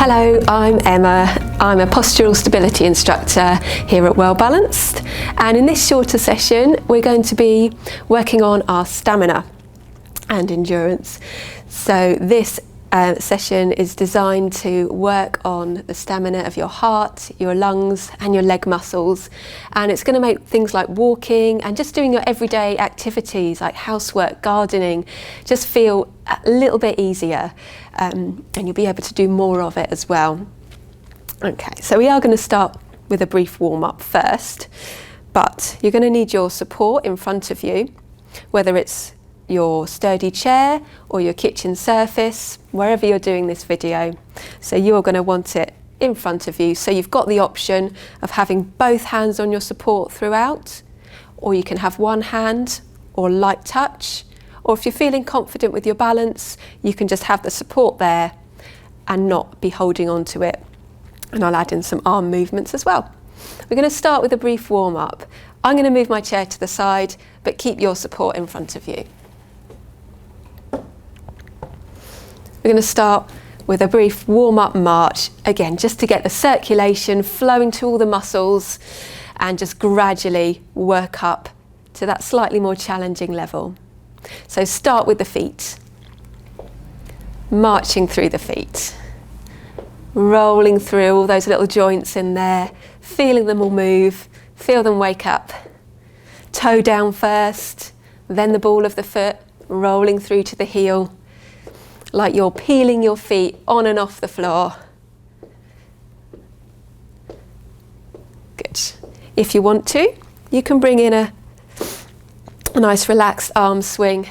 Hello, I'm Emma. I'm a postural stability instructor here at Wellbalanced, and in this shorter session we're going to be working on our stamina and endurance. So this session is designed to work on the stamina of your heart, your lungs and your leg muscles, and it's going to make things like walking and just doing your everyday activities like housework, gardening, just feel a little bit easier, and you'll be able to do more of it as well. Okay, so we are going to start with a brief warm-up first, but you're going to need your support in front of you, whether it's your sturdy chair or your kitchen surface, wherever you're doing this video. So you're going to want it in front of you, so you've got the option of having both hands on your support throughout, or you can have one hand or light touch, or if you're feeling confident with your balance, you can just have the support there and not be holding on to it. And I'll add in some arm movements as well. We're going to start with a brief warm-up. I'm going to move my chair to the side, but keep your support in front of you. We're going to start with a brief warm-up march, again just to get the circulation flowing to all the muscles and just gradually work up to that slightly more challenging level. So start with the feet, marching through the feet, rolling through all those little joints in there, feeling them all move, feel them wake up. Toe down first, then the ball of the foot, rolling through to the heel, like you're peeling your feet on and off the floor. Good. If you want to, you can bring in a nice relaxed arm swing,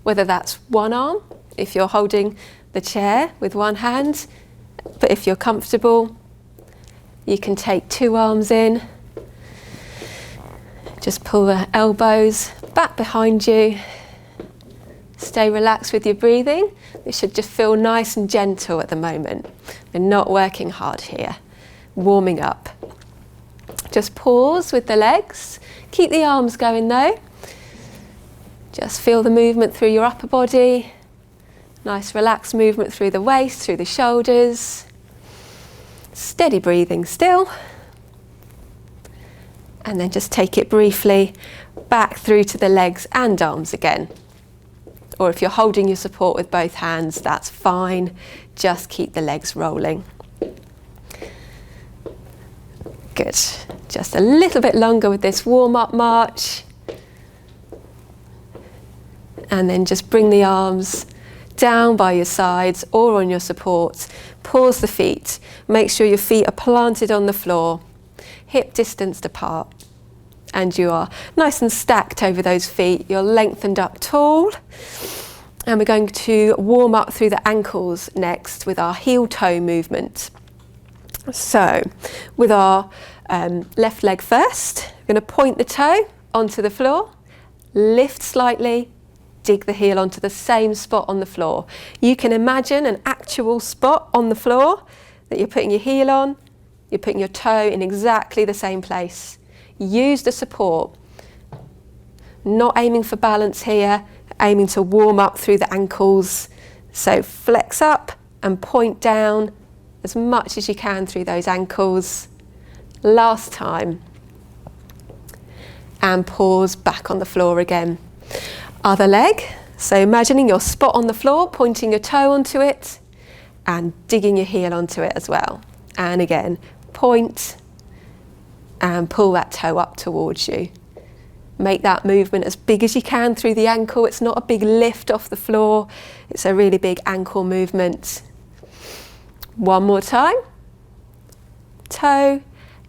whether that's one arm, if you're holding the chair with one hand, but if you're comfortable, you can take two arms in. Just pull the elbows back behind you. Stay relaxed with your breathing. It should just feel nice and gentle at the moment. We're not working hard here. Warming up. Just pause with the legs. Keep the arms going though. Just feel the movement through your upper body. Nice relaxed movement through the waist, through the shoulders. Steady breathing still. And then just take it briefly back through to the legs and arms again. Or if you're holding your support with both hands, that's fine. Just keep the legs rolling. Good. Just a little bit longer with this warm-up march. And then just bring the arms down by your sides or on your support. Pause the feet. Make sure your feet are planted on the floor, hip distanced apart. And you are nice and stacked over those feet. You're lengthened up tall. And we're going to warm up through the ankles next with our heel toe movement. So with our left leg first, we're going to point the toe onto the floor, lift slightly, dig the heel onto the same spot on the floor. You can imagine an actual spot on the floor that you're putting your heel on, you're putting your toe in exactly the same place. Use the support, not aiming for balance here, aiming to warm up through the ankles. So flex up and point down as much as you can through those ankles. Last time. And pause back on the floor again. Other leg, so imagining your spot on the floor, pointing your toe onto it and digging your heel onto it as well. And again, point and pull that toe up towards you. Make that movement as big as you can through the ankle. It's not a big lift off the floor. It's a really big ankle movement. One more time. Toe,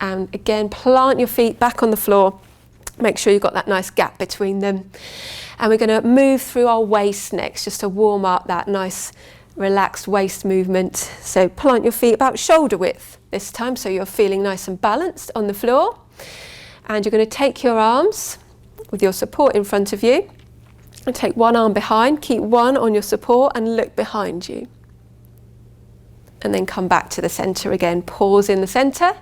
and again, plant your feet back on the floor. Make sure you've got that nice gap between them. And we're going to move through our waist next, just to warm up that nice relaxed waist movement. So plant your feet about shoulder width this time, so you're feeling nice and balanced on the floor. And you're going to take your arms with your support in front of you and take one arm behind, keep one on your support and look behind you. And then come back to the centre again. Pause in the centre,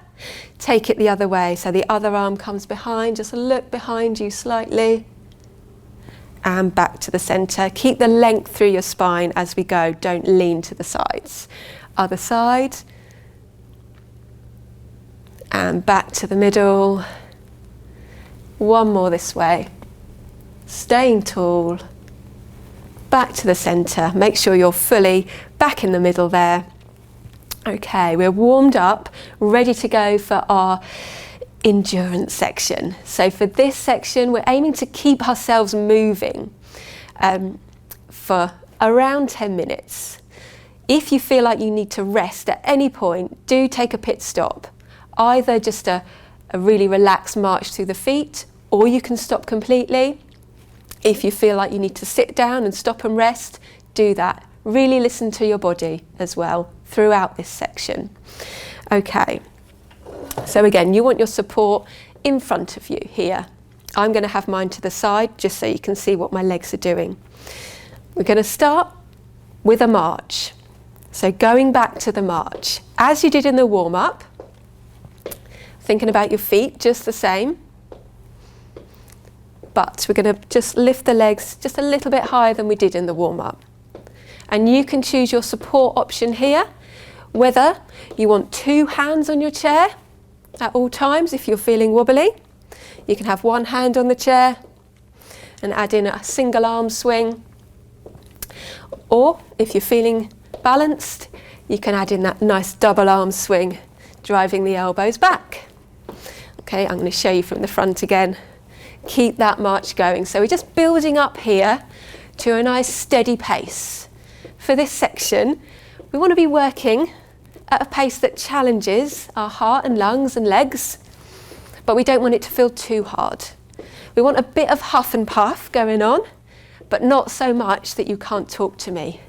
take it the other way, so the other arm comes behind, just look behind you slightly and back to the centre. Keep the length through your spine as we go, don't lean to the sides. Other side. And back to the middle. One more this way. Staying tall. Back to the centre. Make sure you're fully back in the middle there. Okay, we're warmed up, ready to go for our endurance section. So for this section, we're aiming to keep ourselves moving for around 10 minutes. If you feel like you need to rest at any point, do take a pit stop. Either just a really relaxed march through the feet, or you can stop completely. If you feel like you need to sit down and stop and rest, do that. Really listen to your body as well throughout this section. Okay. So again, you want your support in front of you here. I'm going to have mine to the side just so you can see what my legs are doing. We're going to start with a march. So going back to the march, as you did in the warm-up, thinking about your feet just the same, but we're going to just lift the legs just a little bit higher than we did in the warm-up. And you can choose your support option here, whether you want 2 hands on your chair at all times if you're feeling wobbly. You can have 1 hand on the chair and add in a single arm swing. Or if you're feeling balanced, you can add in that nice double arm swing, driving the elbows back. Okay, I'm going to show you from the front again. Keep that march going. So we're just building up here to a nice steady pace. For this section, we want to be working at a pace that challenges our heart and lungs and legs, but we don't want it to feel too hard. We want a bit of huff and puff going on, but not so much that you can't talk to me.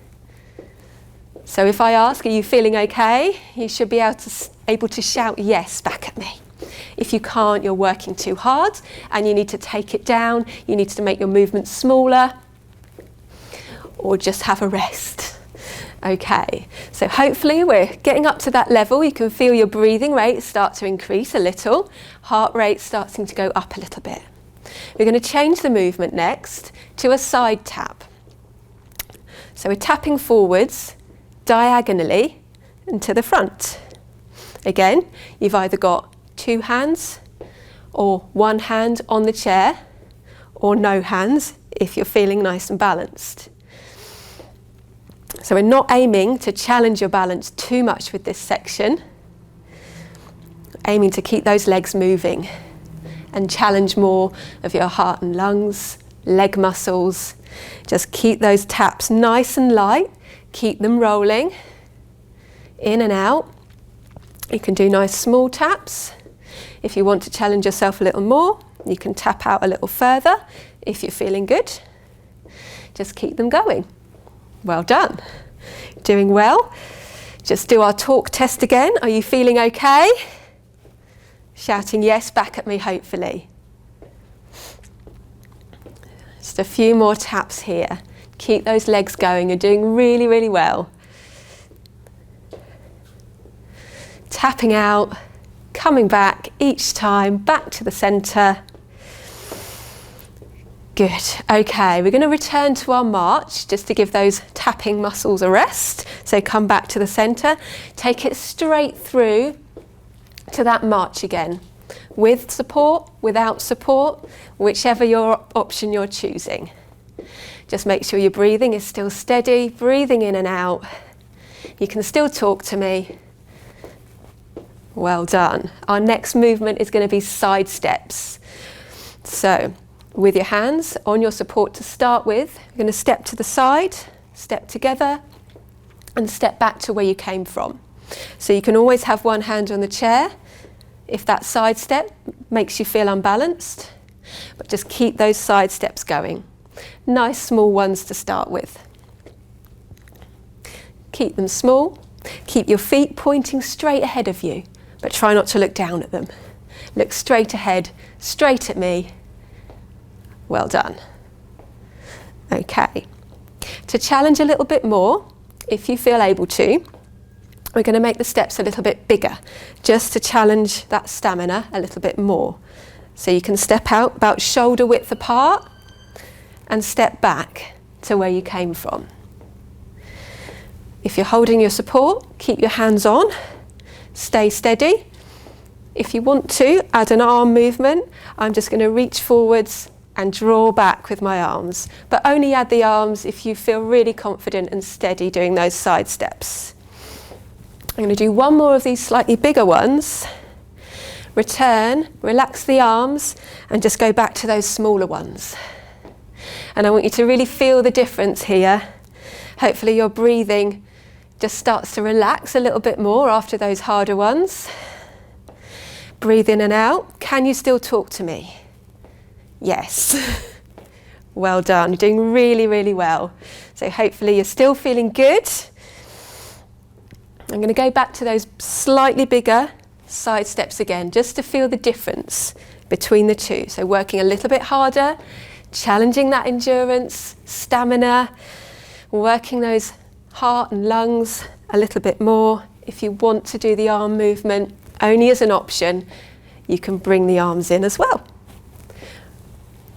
So if I ask, are you feeling okay? You should be able to shout yes back at me. If you can't, you're working too hard and you need to take it down. You need to make your movements smaller or just have a rest. Okay, so hopefully we're getting up to that level. You can feel your breathing rate start to increase a little. Heart rate starting to go up a little bit. We're going to change the movement next to a side tap. So we're tapping forwards diagonally and to the front. Again, you've either got 2 hands or 1 hand on the chair, or no hands if you're feeling nice and balanced. So we're not aiming to challenge your balance too much with this section. Aiming to keep those legs moving and challenge more of your heart and lungs, leg muscles. Just keep those taps nice and light. Keep them rolling in and out. You can do nice small taps. If you want to challenge yourself a little more, you can tap out a little further if you're feeling good. Just keep them going. Well done. Doing well. Just do our talk test again. Are you feeling okay? Shouting yes back at me, hopefully. Just a few more taps here. Keep those legs going. You're doing really, really well. Tapping out, coming back each time, back to the centre. Good. Okay, we're going to return to our march just to give those tapping muscles a rest. So come back to the centre. Take it straight through to that march again. With support, without support, whichever your option you're choosing. Just make sure your breathing is still steady, breathing in and out. You can still talk to me. Well done. Our next movement is going to be side steps. So, with your hands on your support to start with, you're going to step to the side, step together, and step back to where you came from. So you can always have 1 hand on the chair if that side step makes you feel unbalanced, but just keep those side steps going. Nice small ones to start with. Keep them small. Keep your feet pointing straight ahead of you, but try not to look down at them. Look straight ahead, straight at me. Well done. Okay. To challenge a little bit more, if you feel able to, we're going to make the steps a little bit bigger, just to challenge that stamina a little bit more. So you can step out about shoulder width apart and step back to where you came from. If you're holding your support, keep your hands on, stay steady. If you want to add an arm movement, I'm just going to reach forwards and draw back with my arms, but only add the arms if you feel really confident and steady doing those side steps. I'm going to do one more of these slightly bigger ones. Return, relax the arms, and just go back to those smaller ones. And I want you to really feel the difference here. Hopefully your breathing just starts to relax a little bit more after those harder ones. Breathe in and out. Can you still talk to me? Yes. Well done. You're doing really, really well. So hopefully you're still feeling good. I'm going to go back to those slightly bigger side steps again, just to feel the difference between the two. So working a little bit harder, challenging that endurance, stamina, working those heart and lungs a little bit more. If you want to do the arm movement only as an option, you can bring the arms in as well.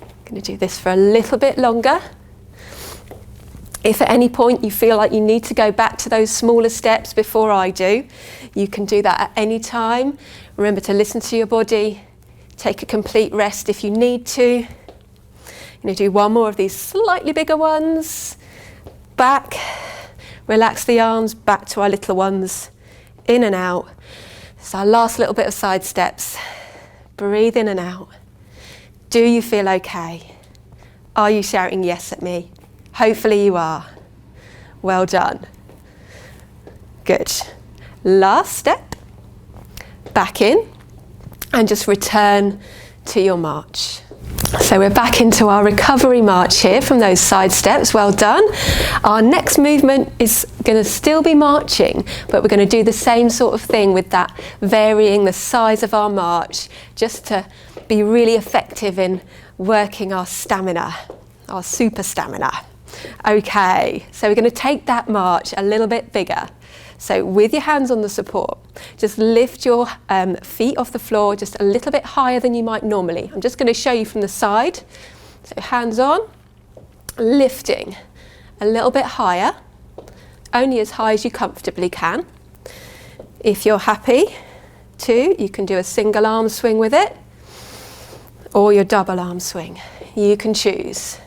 I'm going to do this for a little bit longer. If at any point you feel like you need to go back to those smaller steps before I do, you can do that at any time. Remember to listen to your body, take a complete rest if you need to. I'm going to do one more of these slightly bigger ones. Back, relax the arms, back to our little ones, in and out. It's our last little bit of side steps. Breathe in and out. Do you feel okay? Are you shouting yes at me? Hopefully you are. Well done. Good. Last step. Back in and just return to your march. So we're back into our recovery march here from those side steps. Well done. Our next movement is going to still be marching, but we're going to do the same sort of thing with that, varying the size of our march, just to be really effective in working our stamina, our super stamina. Okay, so we're going to take that march a little bit bigger. So with your hands on the support, just lift your feet off the floor just a little bit higher than you might normally. I'm just going to show you from the side. So hands on, lifting a little bit higher, only as high as you comfortably can. If you're happy to, you can do a single arm swing with it, or your double arm swing. You can choose.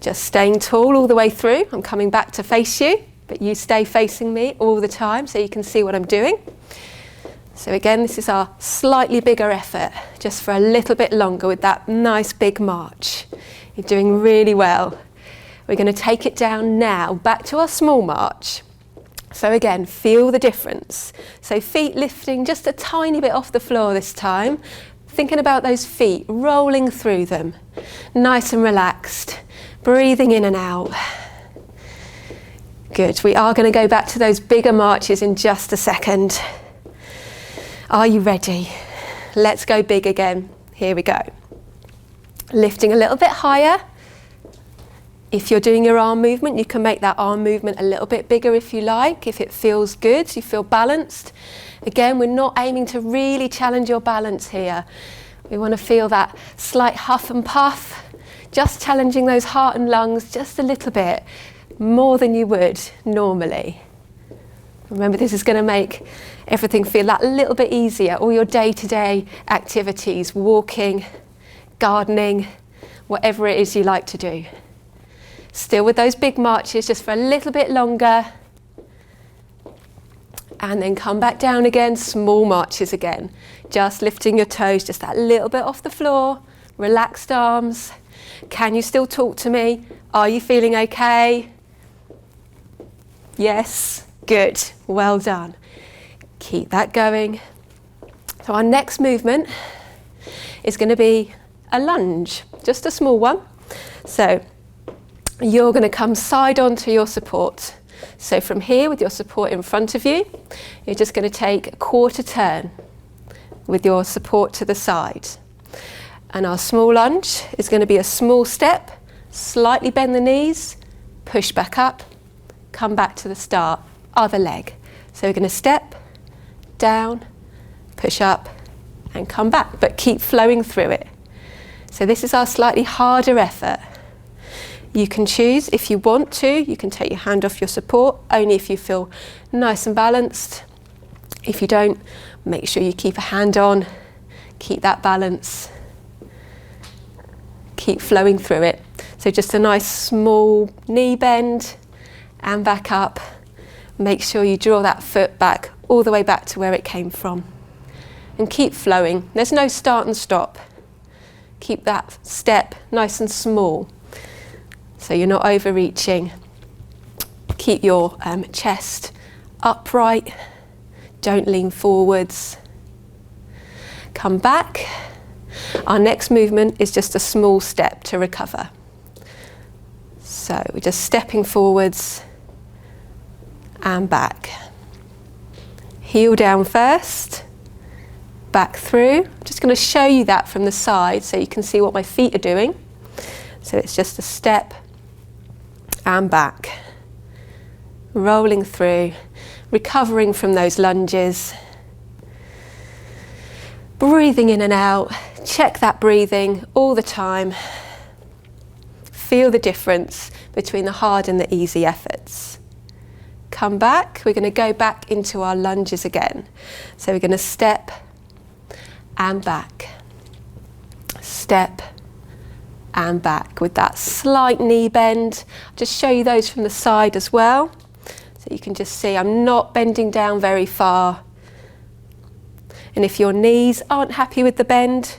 Just staying tall all the way through. I'm coming back to face you, but you stay facing me all the time so you can see what I'm doing. So again, this is our slightly bigger effort, just for a little bit longer with that nice big march. You're doing really well. We're going to take it down now, back to our small march. So again, feel the difference. So feet lifting just a tiny bit off the floor this time. Thinking about those feet, rolling through them. Nice and relaxed. Breathing in and out. Good. We are going to go back to those bigger marches in just a second. Are you ready? Let's go big again. Here we go. Lifting a little bit higher. If you're doing your arm movement, you can make that arm movement a little bit bigger if you like, if it feels good, you feel balanced. Again, we're not aiming to really challenge your balance here. We want to feel that slight huff and puff. Just challenging those heart and lungs just a little bit, more than you would normally. Remember, this is going to make everything feel that little bit easier. All your day-to-day activities, walking, gardening, whatever it is you like to do. Still with those big marches, just for a little bit longer. And then come back down again, small marches again. Just lifting your toes just that little bit off the floor, relaxed arms. Can you still talk to me? Are you feeling okay? Yes, good, well done. Keep that going. So our next movement is going to be a lunge, just a small one. So you're going to come side on to your support. So from here with your support in front of you, you're just going to take a quarter turn with your support to the side. And our small lunge is going to be a small step, slightly bend the knees, push back up, come back to the start, other leg. So we're going to step, down, push up and come back, but keep flowing through it. So this is our slightly harder effort. You can choose, if you want to, you can take your hand off your support, only if you feel nice and balanced. If you don't, make sure you keep a hand on, keep that balance, keep flowing through it. So just a nice small knee bend and back up. Make sure you draw that foot back, all the way back to where it came from. And keep flowing. There's no start and stop. Keep that step nice and small, so you're not overreaching. Keep your chest upright. Don't lean forwards. Come back. Our next movement is just a small step to recover. So we're just stepping forwards and back. Heel down first, back through. I'm just going to show you that from the side so you can see what my feet are doing. So it's just a step and back, rolling through, recovering from those lunges, breathing in and out. Check that breathing all the time. Feel the difference between the hard and the easy efforts. Come back. We're going to go back into our lunges again. So we're going to step and back, step and back with that slight knee bend. I'll just show you those from the side as well. So you can just see I'm not bending down very far. And if your knees aren't happy with the bend,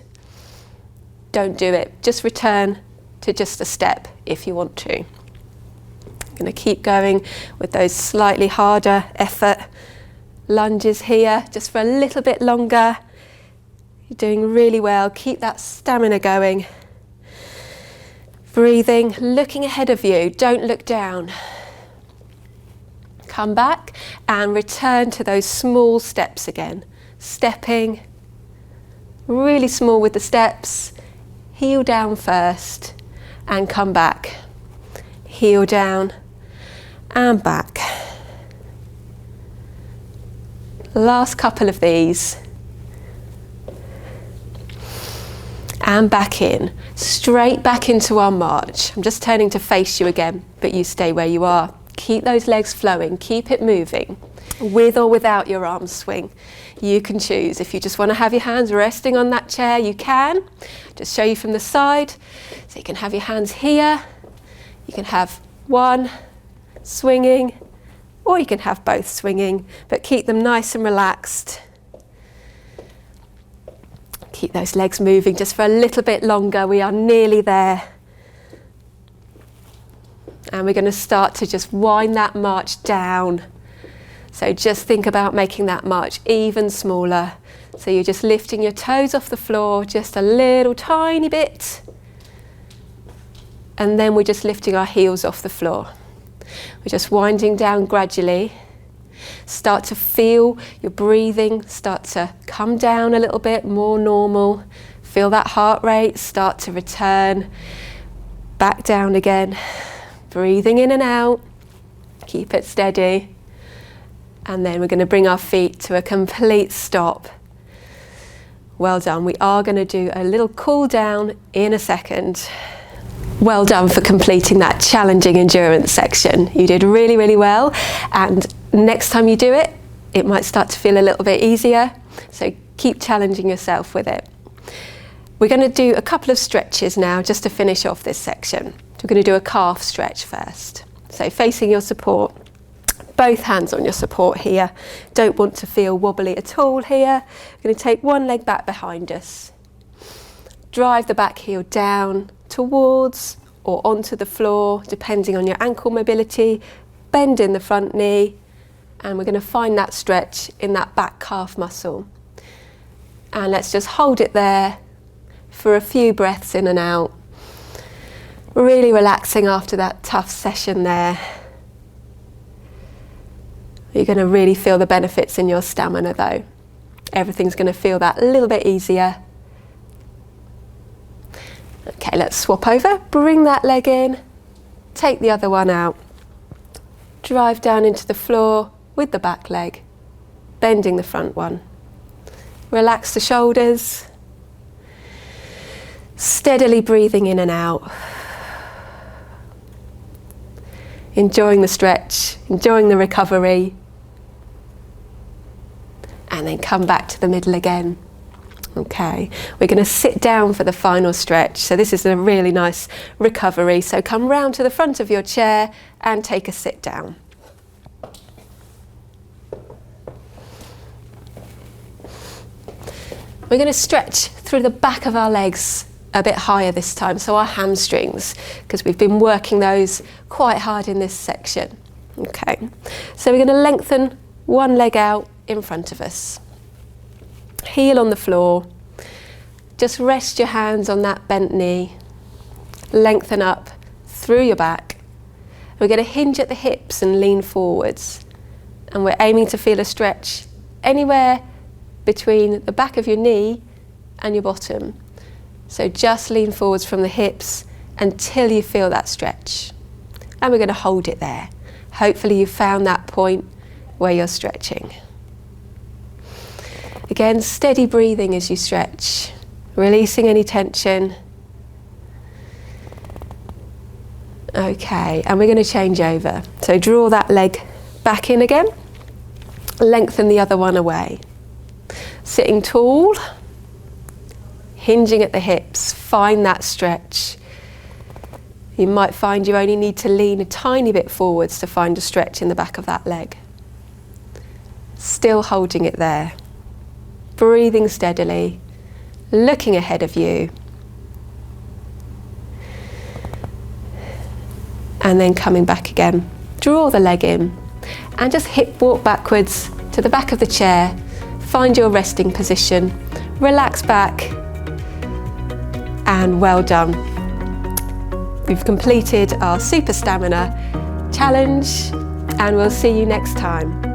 don't do it. Just return to just a step if you want to. I'm going to keep going with those slightly harder effort lunges here, just for a little bit longer. You're doing really well. Keep that stamina going. Breathing, looking ahead of you, don't look down. Come back and return to those small steps again. Stepping, really small with the steps. Heel down first and come back. Heel down and back. Last couple of these. And back in, straight back into our march. I'm just turning to face you again, but you stay where you are. Keep those legs flowing, keep it moving, with or without your arm swing. You can choose. If you just want to have your hands resting on that chair, you can. Just show you from the side. So you can have your hands here, you can have one swinging, or you can have both swinging, but keep them nice and relaxed. Keep those legs moving just for a little bit longer. We are nearly there. And we're going to start to just wind that march down. So just think about making that march even smaller. So you're just lifting your toes off the floor just a little tiny bit. And then we're just lifting our heels off the floor. We're just winding down gradually. Start to feel your breathing start to come down a little bit, more normal. Feel that heart rate start to return back down again. Breathing in and out. Keep it steady. And then we're going to bring our feet to a complete stop. Well done. We are going to do a little cool down in a second. Well done for completing that challenging endurance section. You did really, really well. And next time you do it, it might start to feel a little bit easier. So keep challenging yourself with it. We're going to do a couple of stretches now just to finish off this section. We're going to do a calf stretch first. So facing your support, both hands on your support here. Don't want to feel wobbly at all here. We're going to take one leg back behind us. Drive the back heel down towards or onto the floor, depending on your ankle mobility. Bend in the front knee, and we're going to find that stretch in that back calf muscle. And let's just hold it there for a few breaths in and out. Really relaxing after that tough session there. You're going to really feel the benefits in your stamina though. Everything's going to feel that a little bit easier. Okay, let's swap over. Bring that leg in. Take the other one out. Drive down into the floor with the back leg. Bending the front one. Relax the shoulders. Steadily breathing in and out. enjoying the stretch, enjoying the recovery, and then come back to the middle again. Okay, we're going to sit down for the final stretch. So this is a really nice recovery. So come round to the front of your chair and take a sit down. We're going to stretch through the back of our legs a bit higher this time, so our hamstrings, because we've been working those quite hard in this section. Okay, so we're going to lengthen one leg out in front of us. Heel on the floor. Just rest your hands on that bent knee. Lengthen up through your back. We're going to hinge at the hips and lean forwards. And we're aiming to feel a stretch anywhere between the back of your knee and your bottom. So just lean forwards from the hips until you feel that stretch. And we're going to hold it there. Hopefully you've found that point where you're stretching. Again, steady breathing as you stretch, releasing any tension. Okay, and we're going to change over. So draw that leg back in again, lengthen the other one away. Sitting tall, hinging at the hips, find that stretch. You might find you only need to lean a tiny bit forwards to find a stretch in the back of that leg. Still holding it there. Breathing steadily, looking ahead of you. And then coming back again. Draw the leg in and just hip walk backwards to the back of the chair. Find your resting position, relax back, and well done. We've completed our Super Stamina challenge, and we'll see you next time.